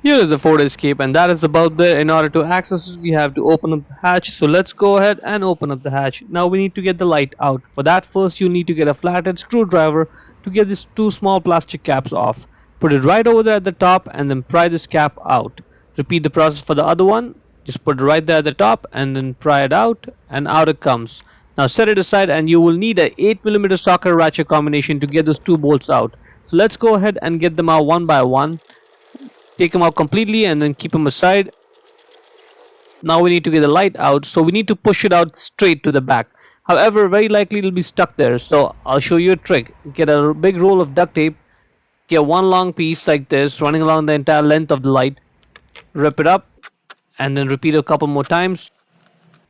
Here is the Ford Escape, and that is the bulb there. In order to access it, we have to open up the hatch. So let's go ahead and open up the hatch. Now we need to get the light out. For that, first you need to get a flathead screwdriver to get these two small plastic caps off. Put it right over there at the top and then pry this cap out. Repeat the process for the other one. Just put it right there at the top and then pry it out, and out it comes. Now set it aside, and you will need a 8mm socket ratchet combination to get those two bolts out. So let's go ahead and get them out one by one. Take them out completely and then keep them aside. Now we need to get the light out, so we need to push it out straight to the back. However, very likely it'll be stuck there, so I'll show you a trick. Get a big roll of duct tape, get one long piece like this running along the entire length of the light, rip it up, and then repeat a couple more times.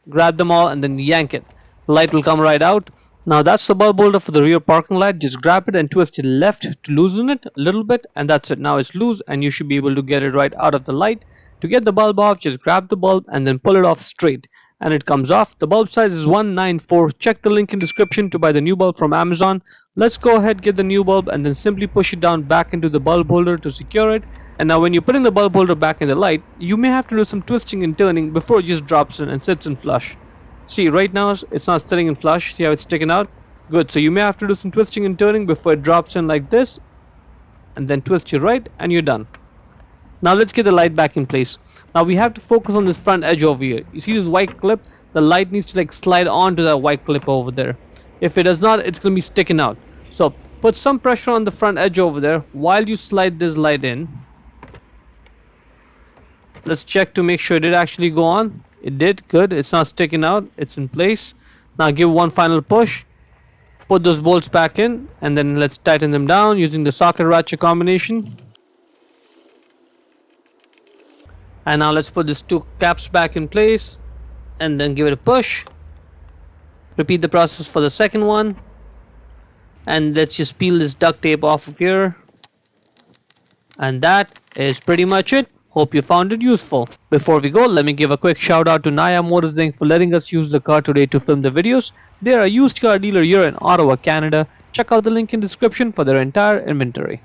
Grab them all and then yank it. The light will come right out. Now that's the bulb holder for the rear parking light. Just grab it and twist it left to loosen it a little bit, and that's it. Now it's loose and you should be able to get it right out of the light. To get the bulb off, just grab the bulb and then pull it off straight, and it comes off. The bulb size is 194. Check the link in description to buy the new bulb from Amazon. Let's go ahead, get the new bulb, and then simply push it down back into the bulb holder to secure it. And now when you're putting the bulb holder back in the light, you may have to do some twisting and turning before it just drops in and sits in flush. See, right now it's not sitting in flush. See how it's sticking out? Good. So you may have to do some twisting and turning before it drops in like this, and then twist your right and you're done. Now let's get the light back in place. Now we have to focus on this front edge over here. You see this white clip? The light needs to like slide onto that white clip over there. If it does not, it's going to be sticking out. So put some pressure on the front edge over there while you slide this light in. Let's check to make sure it did actually go on. It did. Good. It's not sticking out. It's in place. Now give one final push. Put those bolts back in, and then let's tighten them down using the socket ratchet combination. And now let's put these two caps back in place and then give it a push. Repeat the process for the second one, and let's just peel this duct tape off of here. And that is pretty much it. Hope you found it useful. Before we go, let me give a quick shout out to Naya Motors Inc. for letting us use the car today to film the videos. They are a used car dealer here in Ottawa, Canada. Check out the link in the description for their entire inventory.